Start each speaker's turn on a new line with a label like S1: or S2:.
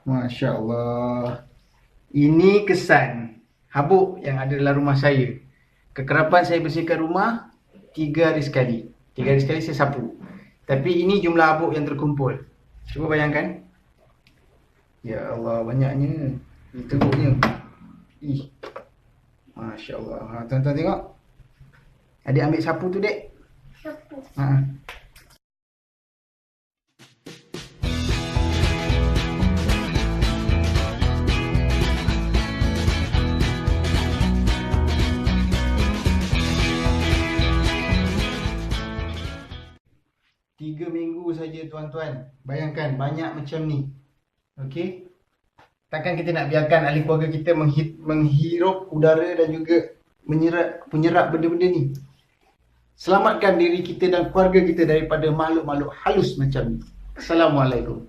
S1: Masya Allah. Ini kesan habuk yang ada dalam rumah saya. Kekerapan saya bersihkan rumah 3 hari sekali. 3 hari sekali saya sapu. Tapi ini jumlah habuk yang terkumpul. Cuba bayangkan. Ya Allah, banyaknya. Ini teruknya. Ih. Masya Allah. Ha, tuan-tuan tengok. Adik ambil sapu tu, dek.
S2: Sapu.
S1: Ha. 3 minggu saja tuan-tuan. Bayangkan banyak macam ni. Okey. Takkan kita nak biarkan ahli keluarga kita menghirup udara dan juga menyerap benda-benda ni. Selamatkan diri kita dan keluarga kita daripada makhluk-makhluk halus macam ni. Assalamualaikum.